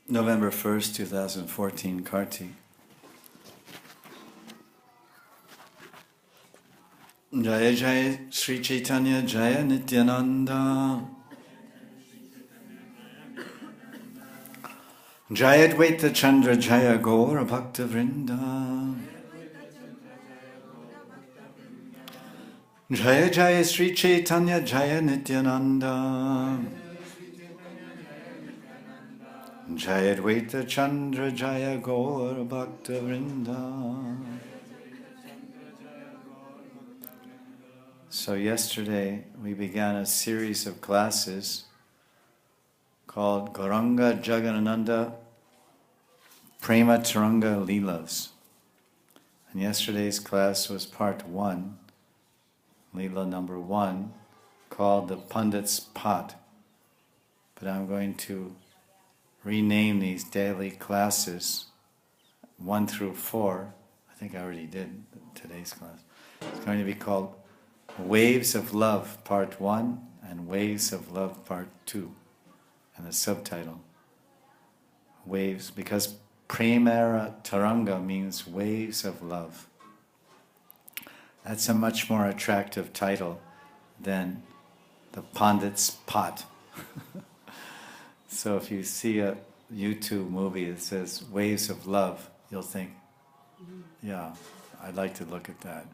November 1st, 2014, Kartik. Jaya Jaya Sri Chaitanya Jaya Nityananda Jaya Dvaita Chandra Jaya Gaura Bhakta Vrinda Jaya Jaya Sri Chaitanya Jaya Nityananda Jaya Dvaita Chandra Jaya Gaura Bhakta Vrinda. So yesterday we began a series of classes called Gauranga Jagadananda Prema Taranga Leelas. And yesterday's class was part 1, Leela number 1, called the Pandit's Pot. But I'm going to rename these daily classes 1 through 4. I think I already did today's class. It's going to be called Waves of Love Part 1 and Waves of Love Part 2. And the subtitle, Waves, because Premara Taranga means waves of love. That's a much more attractive title than the Pandit's Pot. So if you see a YouTube movie that says Waves of Love, you'll think, yeah, I'd like to look at that.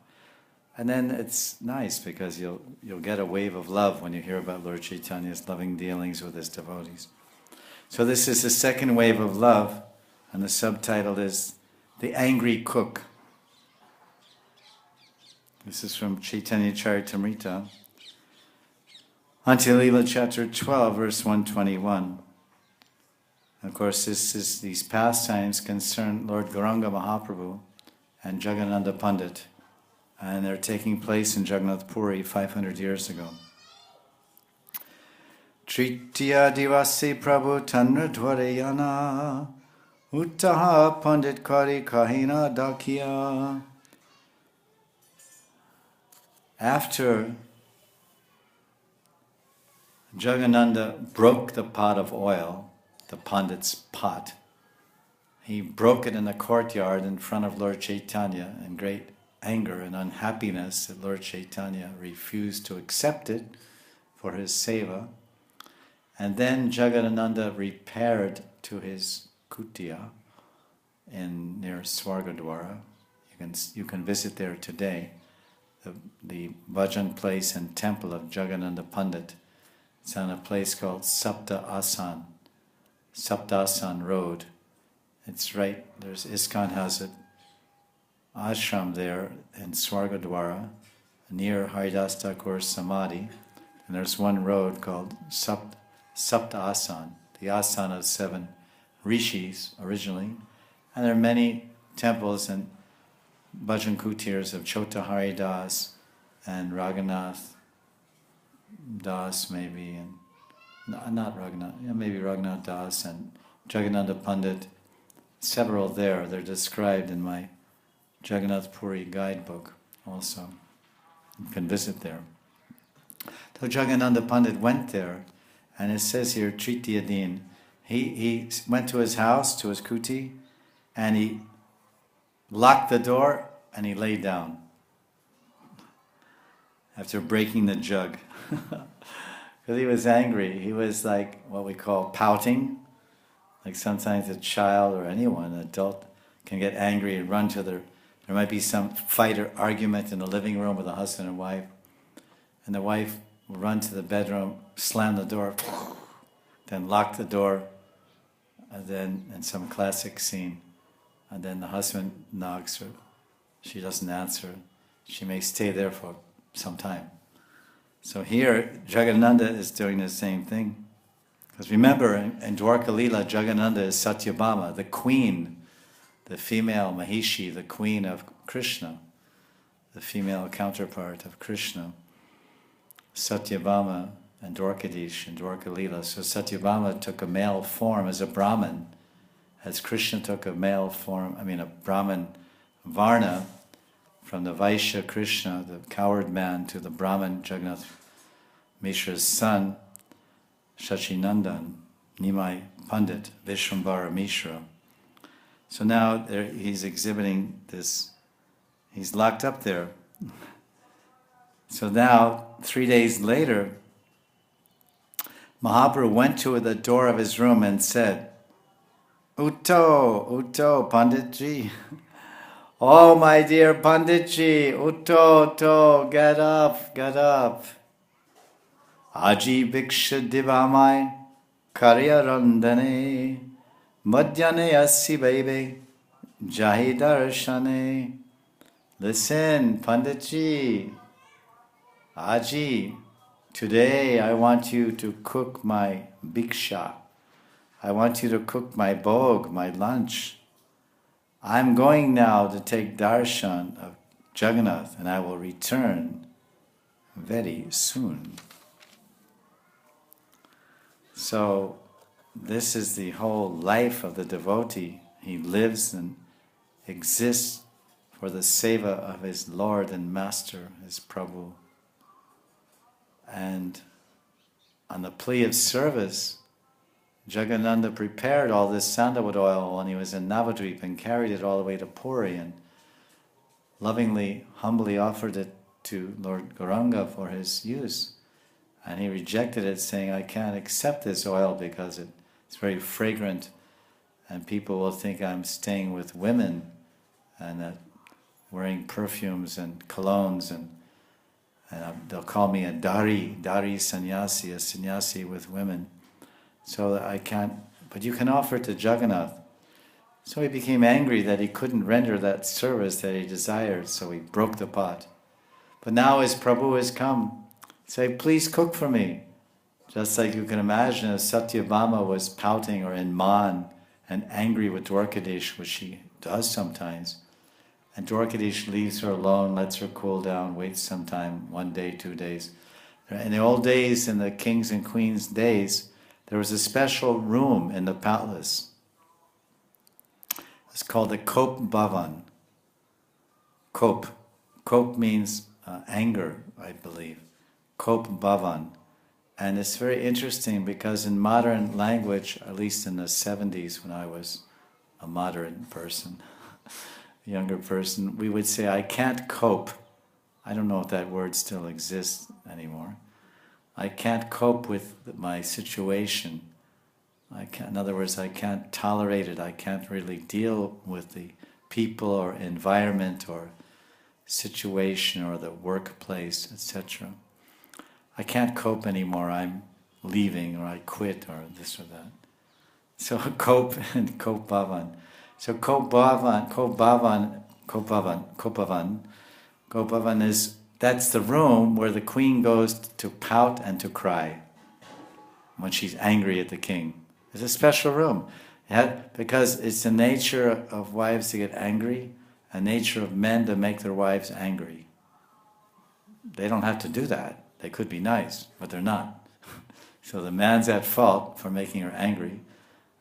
And then it's nice because you'll get a wave of love when you hear about Lord Chaitanya's loving dealings with his devotees. So this is the second wave of love, and the subtitle is The Angry Cook. This is from Chaitanya Charitamrita, Antya-lila chapter 12, verse 121. Of course, these pastimes concern Lord Gauranga Mahaprabhu and Jagadananda Pandit, and they're taking place in Jagannath Puri 500 years ago. Tritiya divasi Prabhu Tanra Dwarayana Uttaha Pandit Kari Kahina Dakya. After Jagadananda broke the pot of oil, the Pandit's pot, he broke it in the courtyard in front of Lord Chaitanya in great anger and unhappiness that Lord Chaitanya refused to accept it for his seva. And then Jagadananda repaired to his kutia near Swargadwara. You can visit there today. The bhajan place and temple of Jagadananda Pandit. It's on a place called Sapta Asan Road. It's right, there's ISKCON has it. Ashram there in Swargadwara, near Haridas Thakur's Samadhi, and there's one road called Sapta Asan, the asana of 7 rishis originally, and there are many temples and bhajan kutirs of Chota Haridas and Raghunath Das maybe, and not Raghunath, maybe Raghunath Das and Jagadananda Pandit, several there. They're described in my Jagannath Puri guidebook also. You can visit there. So Jagadananda Pandit went there, and it says here, Tritiya Din, he went to his house, to his kuti, and he locked the door and he lay down after breaking the jug. Because he was angry. He was like what we call pouting. Like sometimes a child or anyone, an adult, can get angry and run to there might be some fight or argument in the living room with a husband and wife, and the wife will run to the bedroom, slam the door, then lock the door, and then in some classic scene, and then the husband knocks her, she doesn't answer, she may stay there for some time. So here, Jagadananda is doing the same thing. Because remember, in Dwarka Leela, Jagadananda is Satyabhama, the queen, the female Mahishi, the queen of Krishna, the female counterpart of Krishna. Satyabhama and Dwarkadish and Dwarka Leela. So Satyabhama took a male form as a Brahmin, as Krishna took a male form, a Brahmin Varna, from the Vaishya Krishna, the coward man, to the Brahmin Jagannath Mishra's son, Shachinandan, Nimai Pandit, Vishwambara Mishra. So now he's exhibiting this, he's locked up there. So now, 3 days later, Mahaprabhu went to the door of his room and said, Utto, Panditji. Oh, my dear Panditji, Utto, get up. Aji Bhiksha Divamai, Karya Randane, Madhyane Assi Bebe, Jahi Darshane. Listen, Panditji, Aji, today I want you to cook my bhiksha. I want you to cook my bhog, my lunch. I'm going now to take darshan of Jagannath and I will return very soon. So this is the whole life of the devotee. He lives and exists for the seva of his Lord and Master, his Prabhu. And on the plea of service, Jagannatha prepared all this sandalwood oil when he was in Navadvip and carried it all the way to Puri and lovingly, humbly offered it to Lord Gauranga for his use. And he rejected it, saying, I can't accept this oil because it's very fragrant and people will think I'm staying with women and wearing perfumes and colognes and they'll call me a dari sannyasi, a sannyasi with women. So I can't, but you can offer it to Jagannath. So he became angry that he couldn't render that service that he desired, so he broke the pot. But now his Prabhu has come, say, please cook for me. Just like you can imagine if Satyabhama was pouting or in man and angry with Dwarkadish, which she does sometimes, and Dwarkadish leaves her alone, lets her cool down, waits some time, 1 day, 2 days. In the old days, in the kings and queens' days, there was a special room in the palace. It's called the Kop Bhavan. Kop. Kop means anger, I believe. Kop Bhavan. And it's very interesting because in modern language, at least in the 70s when I was a modern person, a younger person, we would say, I can't cope. I don't know if that word still exists anymore. I can't cope with my situation. In other words, I can't tolerate it. I can't really deal with the people or environment or situation or the workplace, etc. I can't cope anymore. I'm leaving or I quit or this or that. So cope and Kop Bhavan. So Kop Bhavan is, that's the room where the queen goes to pout and to cry when she's angry at the king. It's a special room. Because it's the nature of wives to get angry, a nature of men to make their wives angry. They don't have to do that. They could be nice, but they're not. So the man's at fault for making her angry,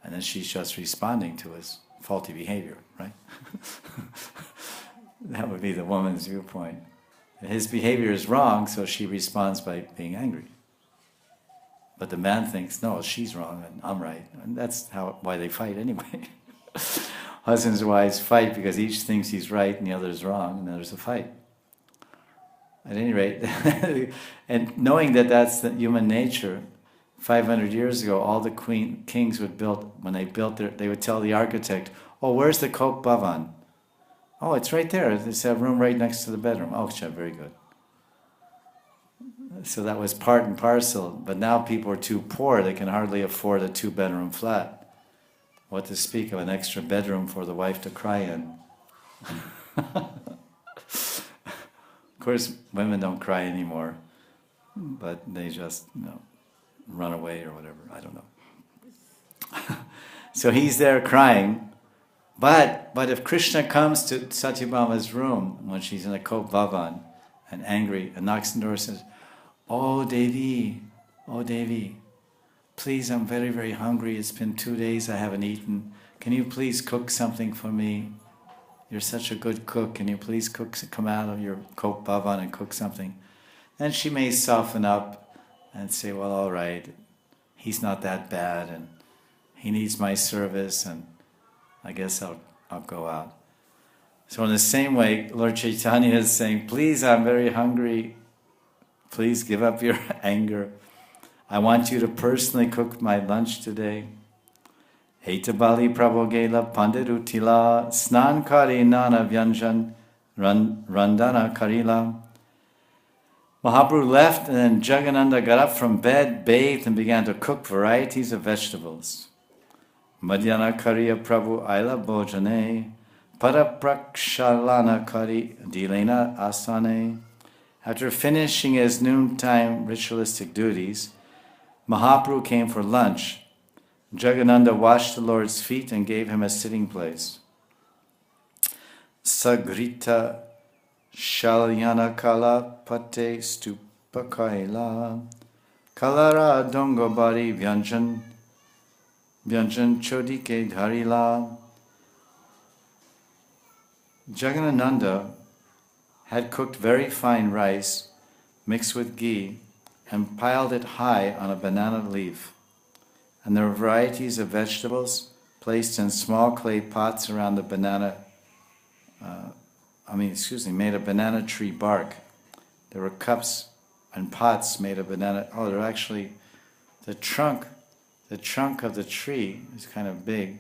and then she's just responding to his faulty behavior, right? That would be the woman's viewpoint. His behavior is wrong, so she responds by being angry. But the man thinks, no, she's wrong and I'm right. And that's why they fight anyway. Husbands and wives fight because each thinks he's right and the other is wrong, and then there's a fight. At any rate, and knowing that that's the human nature, 500 years ago, all the kings would build, when they built they would tell the architect, oh, where's the Kop Bhavan? Oh, it's right there. There's a room right next to the bedroom. Oh, very good. So that was part and parcel. But now people are too poor. They can hardly afford a 2-bedroom flat. What to speak of an extra bedroom for the wife to cry in. Of course, women don't cry anymore. But they just, run away or whatever. I don't know. So he's there crying. But if Krishna comes to Satyabhama's room when she's in a Kop Bhavan and angry and knocks on the door and says, oh Devi, please, I'm very, very hungry. It's been 2 days I haven't eaten. Can you please cook something for me? You're such a good cook. Can you please come out of your Kop Bhavan and cook something? Then she may soften up and say, well, all right, he's not that bad, and he needs my service, and I guess I'll go out. So in the same way, Lord Chaitanya is saying, please, I'm very hungry. Please give up your anger. I want you to personally cook my lunch today. Hetabali Prabhogela Panditutila Snan Kari Nana Vyanjan Randana Karila. Mahaprabhu left, and then Jagadananda got up from bed, bathed, and began to cook varieties of vegetables. Madhyana Kariya Prabhu Aila Bhojane Paraprakshalana Kari Dilena Asane. After finishing his noontime ritualistic duties, Mahaprabhu came for lunch. Jagadananda washed the Lord's feet and gave him a sitting place. Sagrita Shalyana Kala Pate Stupakaila Kalara Dongobari Vyanjan Chodike Dharila. Jagadananda had cooked very fine rice mixed with ghee and piled it high on a banana leaf. And there were varieties of vegetables placed in small clay pots around the made of banana tree bark. There were cups and pots made of banana. Oh, they're actually the trunk of the tree is kind of big.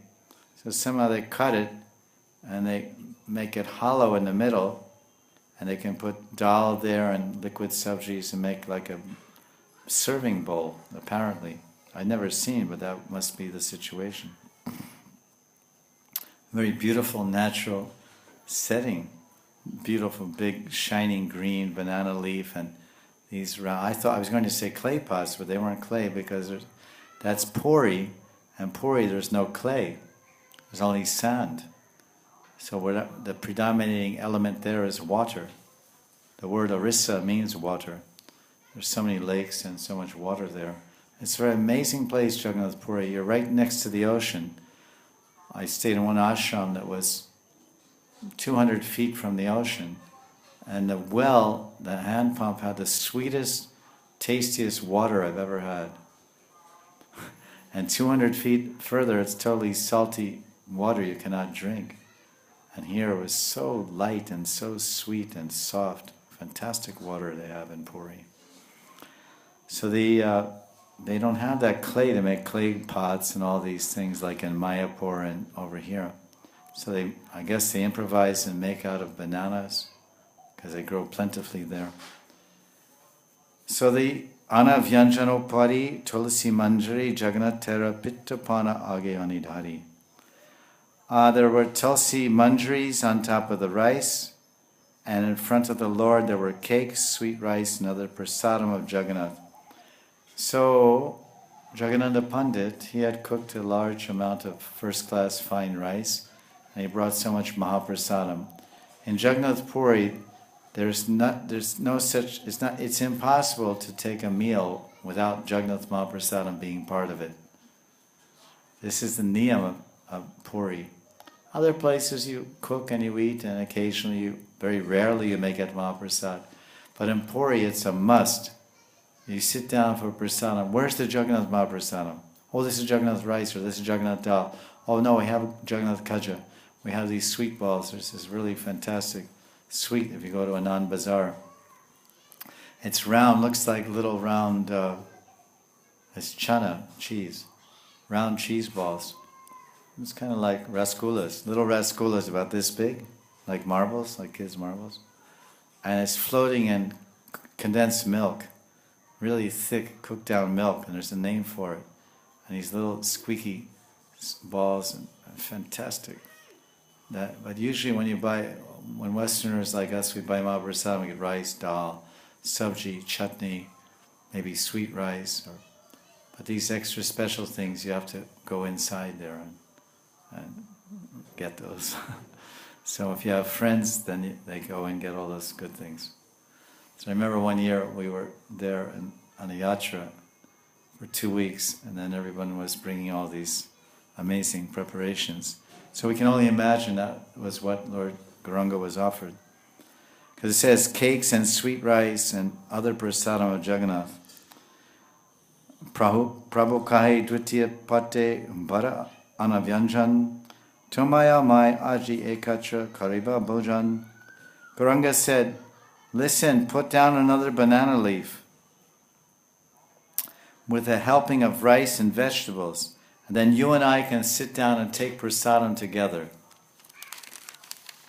So somehow they cut it and they make it hollow in the middle, and they can put dal there and liquid sabjis and make like a serving bowl, apparently. I'd never seen, but that must be the situation. Very beautiful natural setting. Beautiful big shining green banana leaf and these round. I thought I was going to say clay pots, but they weren't clay because that's puri, and puri there's no clay. There's only sand. So the predominating element there is water. The word orissa means water. There's so many lakes and so much water there. It's a very amazing place, Jagannath Puri. You're right next to the ocean. I stayed in one ashram that was 200 feet from the ocean, and the hand pump had the sweetest, tastiest water I've ever had. And 200 feet further, it's totally salty water you cannot drink. And here it was so light and so sweet and soft. Fantastic water they have in Puri. So they don't have that clay to make clay pots and all these things like in Mayapur and over here. So I guess they improvise and make out of bananas because they grow plentifully there. So the Anavyanjanopari Tulsi Manjari Jagannath Tera Pittapana Age Anidhari. There were tulsi manjaris on top of the rice, and in front of the Lord there were cakes, sweet rice, and other prasadam of Jagannath. So Jagadananda Pandit, he had cooked a large amount of first-class fine rice, and he brought so much Mahaprasadam. In Jagannath Puri, it's impossible to take a meal without Jagannath Mahaprasadam being part of it. This is the niyam of Puri. Other places you cook and you eat, and occasionally, very rarely you make it Mahaprasad. But in Puri it's a must. You sit down for prasadam. Where's the Jagannath Mahaprasadam? Oh, this is Jagannath rice, or this is Jagannath dal. Oh no, we have Jagannath kaja. We have these sweet balls. This is really fantastic sweet if you go to Anand Bazaar. It's round, looks like little round, it's chana, cheese. Round cheese balls. It's kind of like rasgullas, little rasgullas about this big, like marbles, like kids' marbles. And it's floating in condensed milk, really thick, cooked down milk, and there's a name for it. And these little squeaky balls, and fantastic. But usually when Westerners like us, we buy Mahaprasad, we get rice, dal, sabji, chutney, maybe sweet rice. But these extra special things, you have to go inside there and get those. So if you have friends, then they go and get all those good things. So I remember one year we were there on a yatra for 2 weeks, and then everyone was bringing all these amazing preparations. So we can only imagine that was what Lord Gauranga was offered. Because it says cakes and sweet rice and other prasadam of Jagannath. Prabhu kahe dvitiya pate bara anavyanjan, tumaya mai aji ekatra kariba bhojan. Gauranga said, listen, put down another banana leaf with a helping of rice and vegetables, and then you and I can sit down and take prasadam together.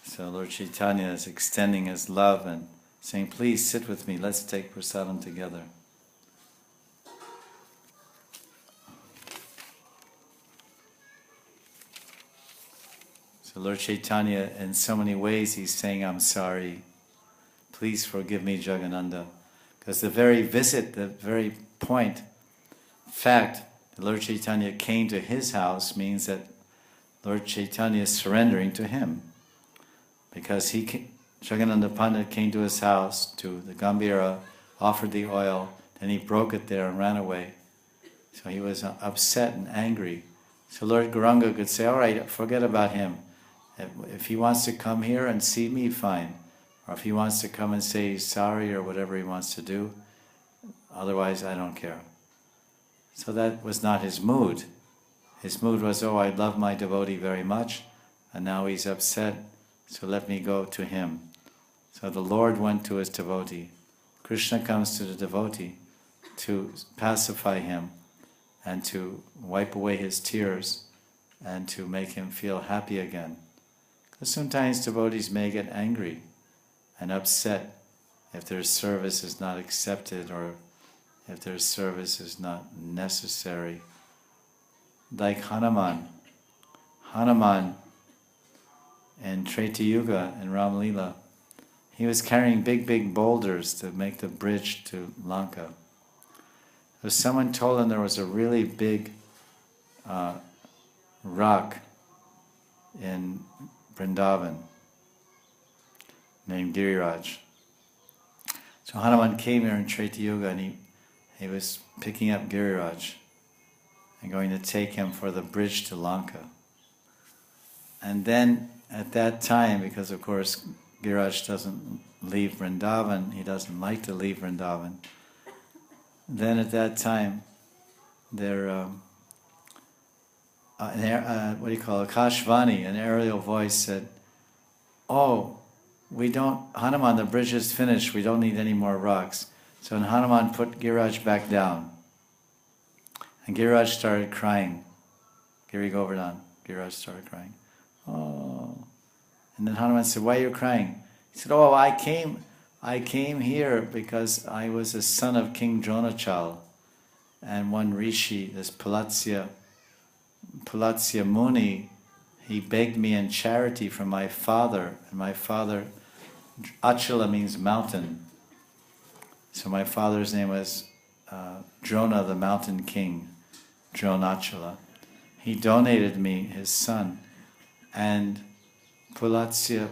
So Lord Chaitanya is extending his love and saying, please sit with me, let's take prasadam together. So Lord Chaitanya, in so many ways, he's saying, I'm sorry. Please forgive me, Jagadananda. Because the very visit, the very point, fact, that Lord Chaitanya came to his house means that Lord Chaitanya is surrendering to him. Because Jagadananda Pandit came to his house, to the Gambhira, offered the oil, then he broke it there and ran away. So he was upset and angry. So Lord Gauranga could say, all right, forget about him. If he wants to come here and see me, fine. Or if he wants to come and say sorry or whatever he wants to do, otherwise I don't care. So that was not his mood. His mood was, oh, I love my devotee very much, and now he's upset, so let me go to him. So the Lord went to his devotee. Krishna comes to the devotee to pacify him and to wipe away his tears and to make him feel happy again. Because sometimes devotees may get angry and upset if their service is not accepted or if their service is not necessary. Like Hanuman. Hanuman in Treta Yuga in Ram Lila, he was carrying big boulders to make the bridge to Lanka. So someone told him there was a really big rock in Vrindavan named Giriraj. So Hanuman came here in Treta Yuga and he was picking up Giriraj and going to take him for the bridge to Lanka. And then at that time, because of course Giriraj doesn't leave Vrindavan, he doesn't like to leave Vrindavan, then at that time there Akashvani, an aerial voice said, oh, Hanuman, the bridge is finished, we don't need any more rocks. So Hanuman put Giriraj back down. And Giriraj started crying. Giri Govardhan, Giriraj started crying. Oh. And then Hanuman said, why are you crying? He said, oh, I came here because I was a son of King Dronachal. And one rishi, this Pulatya Muni, he begged me in charity from my father. And my father, Achala means mountain. So my father's name was Drona, the mountain king, Dronachala. He donated me his son. And Pulatya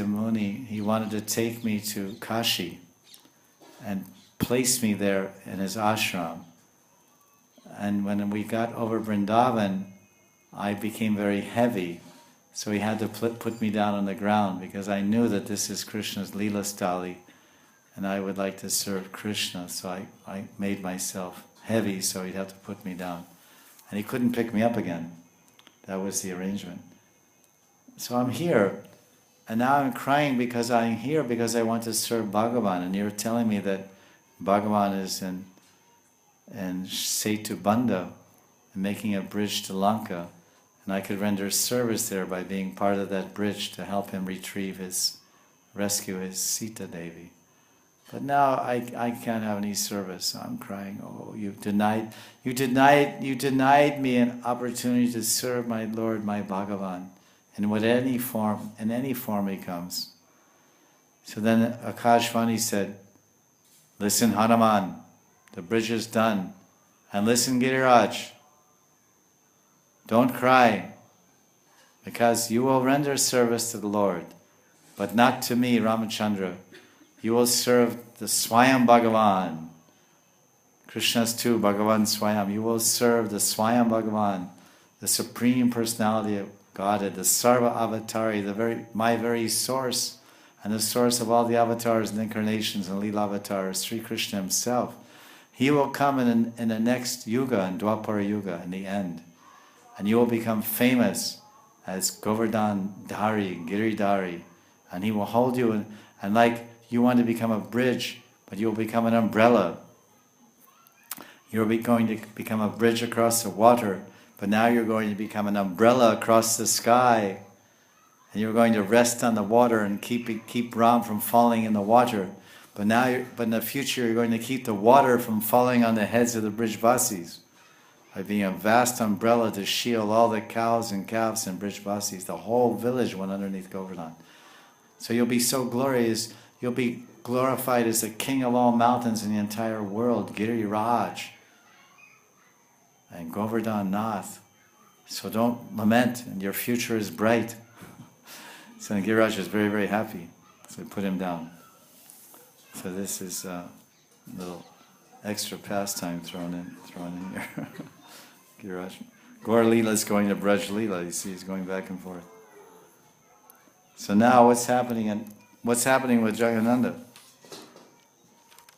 Muni, he wanted to take me to Kashi and place me there in his ashram. And when we got over Vrindavan, I became very heavy. So he had to put me down on the ground because I knew that this is Krishna's Leela Stali and I would like to serve Krishna. So I made myself heavy so he'd have to put me down. And he couldn't pick me up again. That was the arrangement. So I'm here, and now I'm crying because I'm here because I want to serve Bhagavan. And you're telling me that Bhagavan is in Setu Bandha, making a bridge to Lanka, and I could render service there by being part of that bridge to help him rescue his Sita Devi. But now I can't have any service, so I'm crying. Oh, you denied me an opportunity to serve my Lord, my Bhagavan, in any form he comes. So then Akashvani said, listen, Hanuman, the bridge is done. And listen, Giriraj, don't cry, because you will render service to the Lord, but not to me, Ramachandra. You will serve the Swayam Bhagavan. Krishna's too, Bhagavan Swayam. You will serve the Swayam Bhagavan, the Supreme Personality of Godhead, the Sarva Avatari, my very source, and the source of all the avatars and incarnations and Leela avatars, Sri Krishna himself. He will come in the next yuga, in Dwapara Yuga, in the end. And you will become famous as Govardhan Dhari, Giridhari. And he will hold you, and like you want to become a bridge, but you'll become an umbrella. You're going to become a bridge across the water, but now you're going to become an umbrella across the sky. And you're going to rest on the water and keep Ram from falling in the water. But in the future, you're going to keep the water from falling on the heads of the Brijvasis by being a vast umbrella to shield all the cows and calves and Brijvasis. The whole village went underneath Govardhan. So you'll be so glorious. You'll be glorified as the king of all mountains in the entire world, Giriraj and Govardhan Nath. So don't lament, and your future is bright. So Giriraj is very, very happy. So put him down. So this is a little extra pastime thrown in here. Giriraj. Gaur Leela is going to Braj Leela. You see, he's going back and forth. So now what's happening with Jagannanda?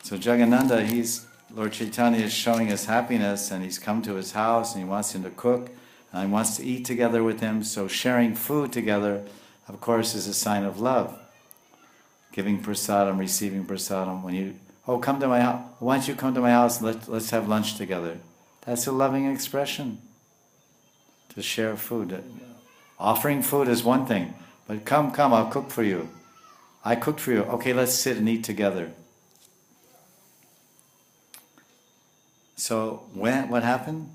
So Jagannanda, Lord Chaitanya is showing his happiness, and he's come to his house and he wants him to cook and he wants to eat together with him. So sharing food together, of course, is a sign of love. Giving prasadam, receiving prasadam. Come to my house. Why don't you come to my house? Let's have lunch together. That's a loving expression. To share food. Offering food is one thing, but come, I'll cook for you. I cooked for you. Okay, let's sit and eat together. So what happened?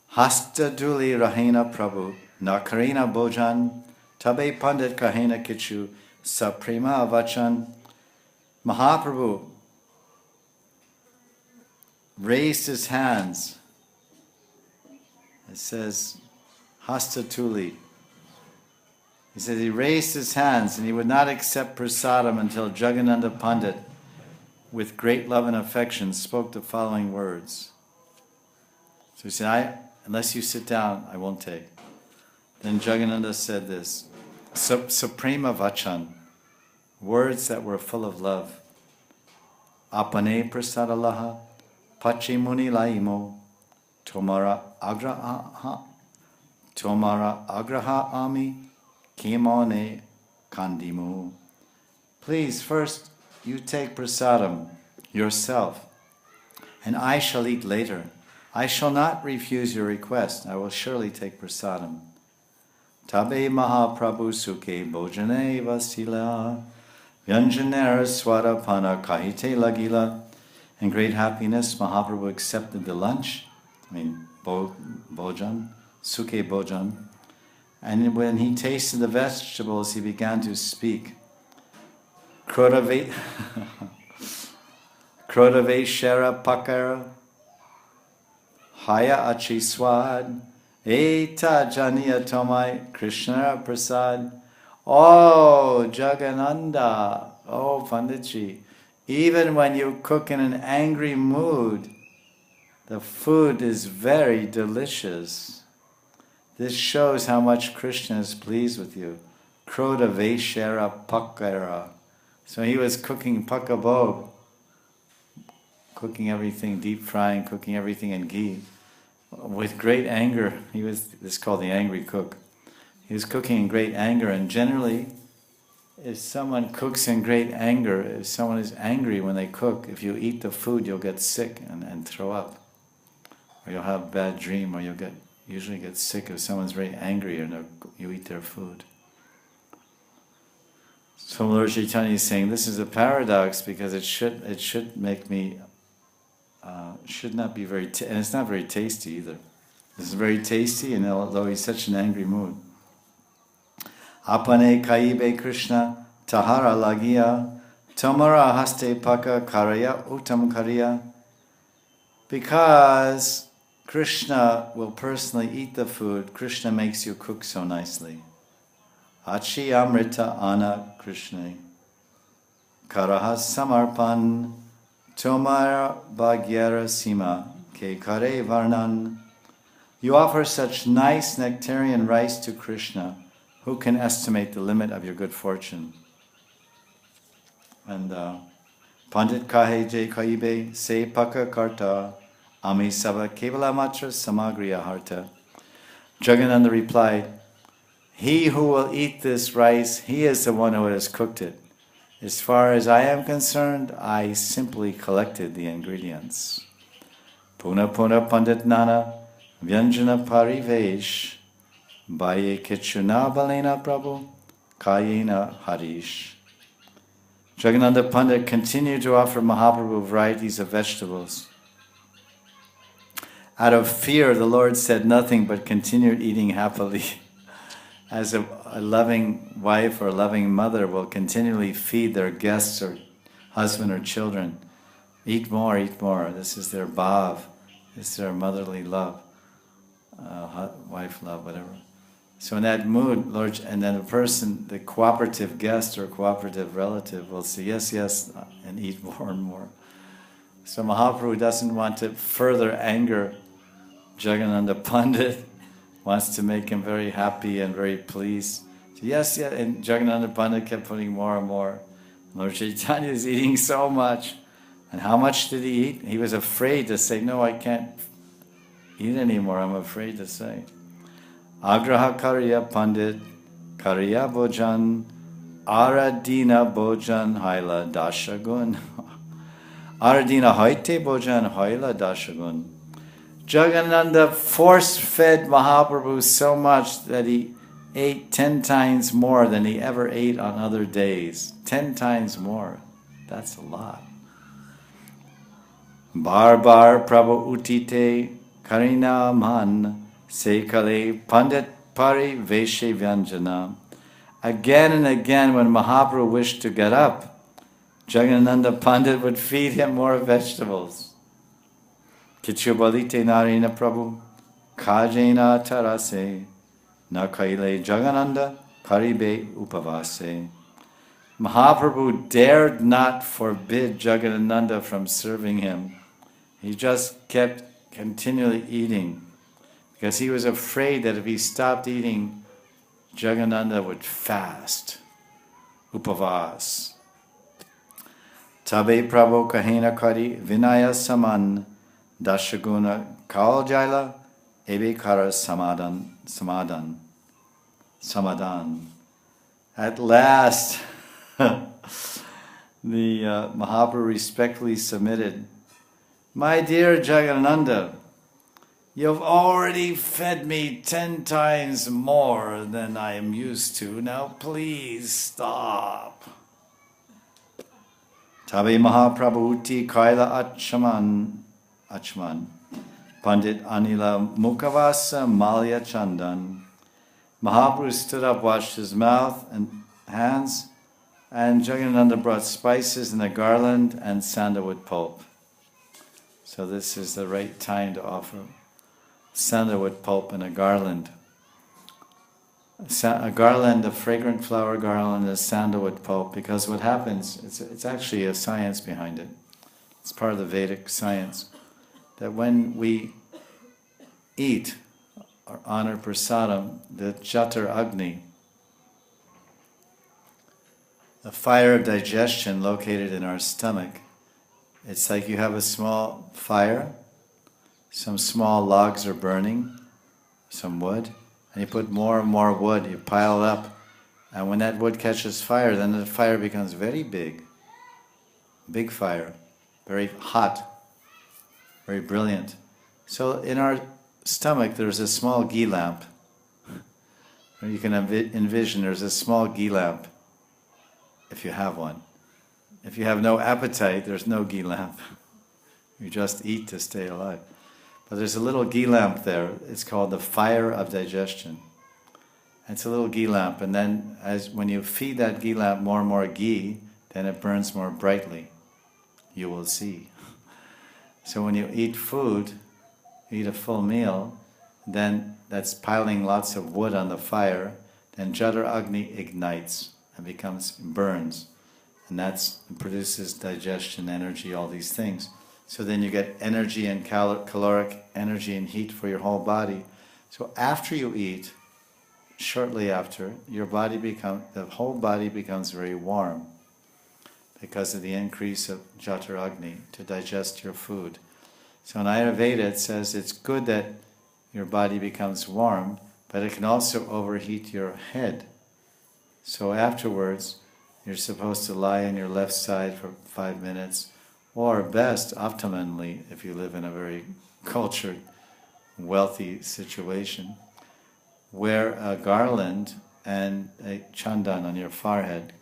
Hasta duli rahena prabhu, nakarina bojan, tabe pandit kahena kichu, saprema vachan. Mahaprabhu raised his hands. It says, Hasta tuli. He said he raised his hands and he would not accept prasadam until Jagannanda Pandit, with great love and affection, spoke the following words. So he said, unless you sit down, I won't take. Then Jagannanda said this, Suprema Vachan, words that were full of love. Apane prasadalaha, pache muni laimo, tomara agraha ami, kimone kandimu. Please, first you take prasadam yourself, and I shall eat later. I shall not refuse your request. I will surely take prasadam. Tabe Mahaprabhu Sukhe Bojane Vasila Vyanjanera Swarapana Kahite Lagila. In great happiness, Mahaprabhu accepted the lunch, Bojan, Sukhe Bojan. And when he tasted the vegetables, he began to speak. Krodave Shara Pakara Haya Achi Swad Eta Janiya Tomai Krishna Prasad. Oh Jagannanda, oh Panditji, even when you cook in an angry mood, the food is very delicious. This shows how much Krishna is pleased with you. Kroda Vaishara Pakara. So he was cooking pakabog, cooking everything, deep frying, cooking everything in ghee. With great anger, this is called the angry cook. He was cooking in great anger, and generally, if someone cooks in great anger, if someone is angry when they cook, if you eat the food, you'll get sick and throw up. Or you'll have a bad dream, or you'll usually get sick if someone's very angry and you eat their food. So Lord Chaitanya is saying this is a paradox because it should make me should not be very and it's not very tasty either. This is very tasty, and although he's such an angry mood. Apane kaibe Krishna tahara lagia tamara haste paka karaya uttam kariya. Because Krishna will personally eat the food, Krishna makes you cook so nicely. Achi amrita ana Krishna karaha samarpan tomara bhagyara sima ke kare varnan. You offer such nice nectarian rice to Krishna. Who can estimate the limit of your good fortune? And Pandit kahe je kaibe se paka karta, ami sava kevala matra samagriya harta. Jagadananda replied, he who will eat this rice, he is the one who has cooked it. As far as I am concerned, I simply collected the ingredients. Puna puna pandit nana, vyanjana parivesh, baye kichuna balena prabhu, kayena harish. Jagadananda Pandit continued to offer Mahaprabhu varieties of vegetables. Out of fear, the Lord said nothing but continued eating happily. As a loving wife or loving mother will continually feed their guests or husband or children. Eat more, eat more. This is their bhav. This is their motherly love, wife love, whatever. So in that mood, Lord, and then the person, the cooperative guest or cooperative relative will say, yes, yes, and eat more and more. So Mahaprabhu doesn't want to further anger Jagadananda Pandit, wants to make him very happy and very pleased. So yes, yeah, and Jagadananda Pandit kept putting more and more. Lord Chaitanya is eating so much. And how much did he eat? He was afraid to say, no, I can't eat anymore, I'm afraid to say. Agraha Karya Pandit, Karya Bhojan, Aradina Bhojan Haila Dashagun. Aradina Haite Bhojan Haila Dashagun. Jagadananda force-fed Mahaprabhu so much that he ate 10 times more than he ever ate on other days. 10 times more. That's a lot. Bar bar Prabhu Utite Karina Man Sekale Pandit Pari Veshe Vyanjana. Again and again when Mahaprabhu wished to get up, Jagadananda Pandit would feed him more vegetables. Kichubalite Narina Prabhu Kajena Tarase Nakaile Jagadananda Karibe Upavase. Mahaprabhu dared not forbid Jagadananda from serving him. He just kept continually eating because he was afraid that if he stopped eating, Jagadananda would fast. Upavas. Tabe Prabhu Kahena Kari Vinaya Saman Dashaguna Kal Jaila Ebe Kara Samadan. At last, the Mahaprabhu respectfully submitted, my dear Jagadananda, you've already fed me 10 times more than I am used to. Now please stop. Tabe Mahaprabhu Uti Kaila Achman Pandit Anila Mukhavasa Malya Chandan. Mahaprabhu stood up, washed his mouth and hands, and Jagadananda brought spices and a garland and sandalwood pulp. So this is the right time to offer sandalwood pulp and a garland. A garland, a fragrant flower garland, a sandalwood pulp, because what happens, it's actually a science behind it. It's part of the Vedic science, that when we eat or honor prasadam, the Jatar Agni, the fire of digestion located in our stomach, it's like you have a small fire, some small logs are burning, some wood, and you put more and more wood, you pile it up, and when that wood catches fire, then the fire becomes very big fire, very hot, very brilliant. So in our stomach there's a small ghee lamp. You can envision there's a small ghee lamp, if you have one. If you have no appetite, there's no ghee lamp. You just eat to stay alive. But there's a little ghee lamp there. It's called the fire of digestion. It's a little ghee lamp, and then when you feed that ghee lamp more and more ghee, then it burns more brightly. You will see. So when you eat food, you eat a full meal, then that's piling lots of wood on the fire, then Jatar Agni ignites and burns. And that produces digestion, energy, all these things. So then you get energy and caloric energy and heat for your whole body. So after you eat, shortly after, the whole body becomes very warm. because of the increase of Jataragni to digest your food. So in Ayurveda it says it's good that your body becomes warm, but it can also overheat your head. So afterwards, you're supposed to lie on your left side for 5 minutes, or best, optimally, if you live in a very cultured, wealthy situation, wear a garland and a chandan on your forehead.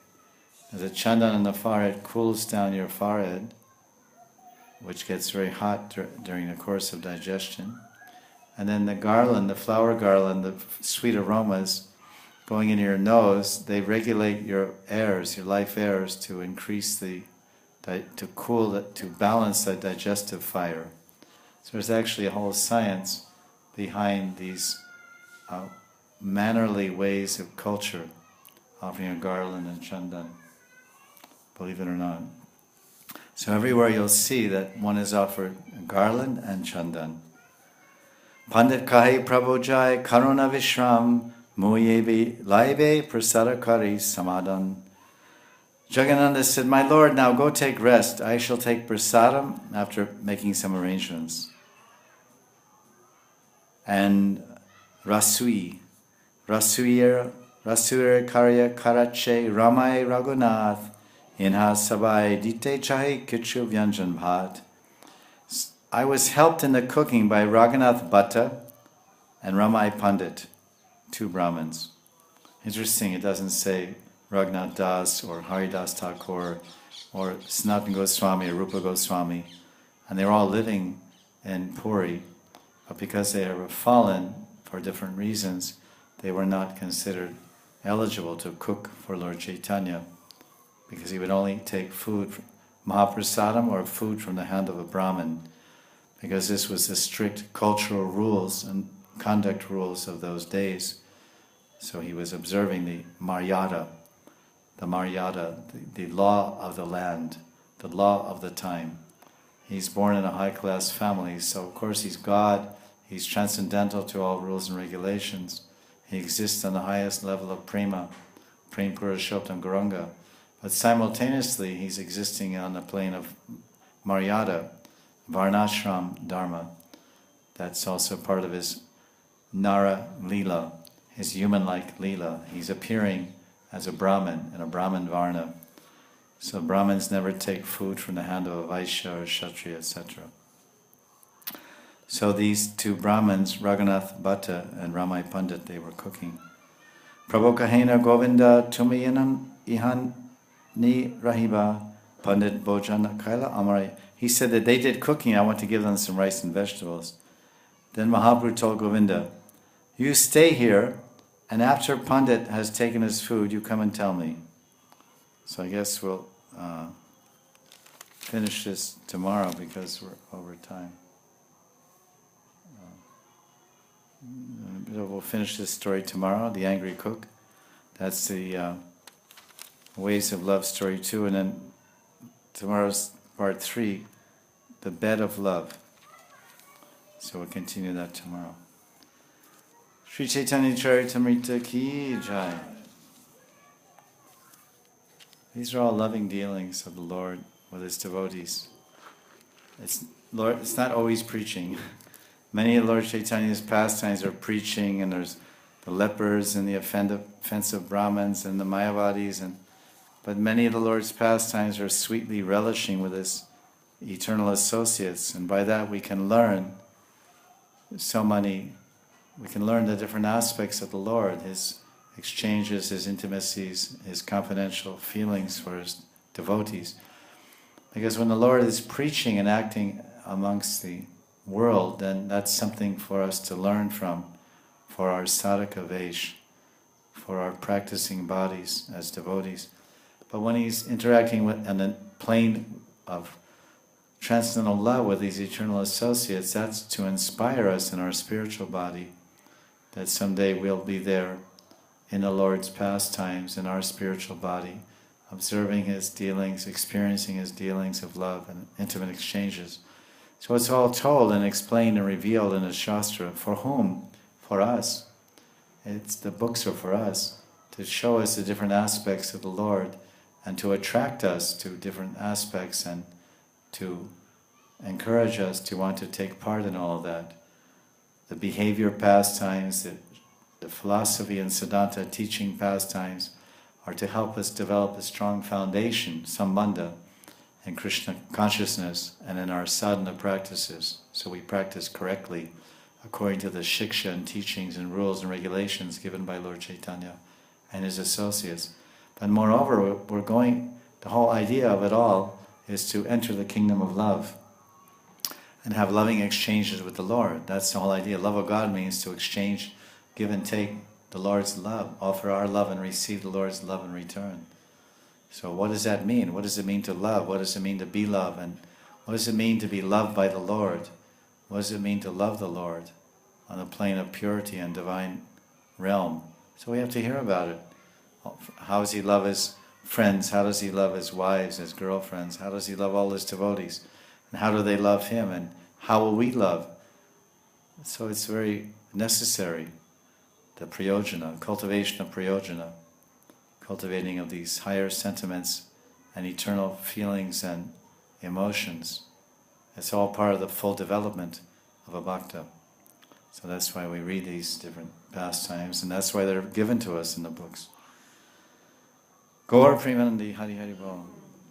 As the chandan on the forehead cools down your forehead, which gets very hot during the course of digestion, and then the garland, the flower garland, the sweet aromas going into your nose, they regulate your airs, your life airs, to increase to cool it, to balance the digestive fire. So there's actually a whole science behind these mannerly ways of culture, offering a garland and chandan, believe it or not. So everywhere you'll see that one is offered a garland and chandan. Pandit Kahi Prabhujai Karuna Vishram Muyebi Laibe Prasadakari Samadan. Jagadananda said, "My Lord, now go take rest. I shall take prasadam after making some arrangements." And Rasuir Karya Karache Ramai Raghunath Inha Sabai Dite Chahi Kichu Vyanjan Bhat. I was helped in the cooking by Raghunath Bhatta and Ramai Pandit, 2 Brahmins. Interesting, it doesn't say Raghunath Das or Haridas Thakur or Sanatana Goswami or Rupa Goswami, and they're all living in Puri, but because they were fallen for different reasons, they were not considered eligible to cook for Lord Chaitanya, because he would only take food, Mahaprasadam, or food from the hand of a Brahmin, because this was the strict cultural rules and conduct rules of those days. So he was observing the Maryada, the law of the land, the law of the time. He's born in a high-class family, so of course he's God, he's transcendental to all rules and regulations. He exists on the highest level of prema, Prem Purushottam Gauranga, but simultaneously he's existing on the plane of Maryada, Varnashram Dharma. That's also part of his Nara Leela, his human-like Leela. He's appearing as a Brahmin in a Brahmin Varna. So Brahmins never take food from the hand of a Vaishya or Kshatriya, etc. So these 2 Brahmins, Raghunath Bhatta and Ramai Pandit, they were cooking. Prabhokahena Govinda Tumiyanam Ihan Ni Rahiba Pandit Bojana Kaila Amare. He said that they did cooking, I want to give them some rice and vegetables. Then Mahaprabhu told Govinda, "You stay here, and after Pandit has taken his food, you come and tell me." So I guess we'll finish this tomorrow because we're over time. We'll finish this story tomorrow, The Angry Cook. That's the Ways of Love story 2, and then tomorrow's part 3, The Bed of Love. So we'll continue that tomorrow. Sri Chaitanya Charitamrita Ki Jai. These are all loving dealings of the Lord with His devotees. It's not always preaching. Many of Lord Chaitanya's pastimes are preaching, and there's the lepers and the offensive Brahmins and the Mayavadis, but many of the Lord's pastimes are sweetly relishing with His eternal associates, and by that we can learn the different aspects of the Lord, His exchanges, His intimacies, His confidential feelings for His devotees. Because when the Lord is preaching and acting amongst the world, then that's something for us to learn from, for our sadhaka vesh, for our practicing bodies as devotees. But when He's interacting on the plane of transcendental love with these eternal associates, that's to inspire us in our spiritual body, that someday we'll be there in the Lord's pastimes, in our spiritual body, observing His dealings, experiencing His dealings of love and intimate exchanges. So it's all told and explained and revealed in the Shastra. For whom? For us. The books are for us, to show us the different aspects of the Lord and to attract us to different aspects and to encourage us to want to take part in all of that. The behavior pastimes, the philosophy and Siddhanta teaching pastimes are to help us develop a strong foundation, sambandha, in Krishna consciousness and in our sadhana practices, so we practice correctly according to the shiksha and teachings and rules and regulations given by Lord Chaitanya and his associates. But moreover, the whole idea of it all is to enter the kingdom of love and have loving exchanges with the Lord. That's the whole idea. Love of God means to exchange, give and take the Lord's love, offer our love and receive the Lord's love in return. So what does that mean? What does it mean to love? What does it mean to be loved? And what does it mean to be loved by the Lord? What does it mean to love the Lord on the plane of purity and divine realm? So we have to hear about it. How does he love his friends? How does he love his wives, his girlfriends? How does he love all his devotees? And how do they love him? And how will we love? So it's very necessary, the prayojana, cultivation of prayojana, cultivating of these higher sentiments and eternal feelings and emotions. It's all part of the full development of a bhakta. So that's why we read these different pastimes, and that's why they're given to us in the books. Gaur Premanandi Hari Hari Bol.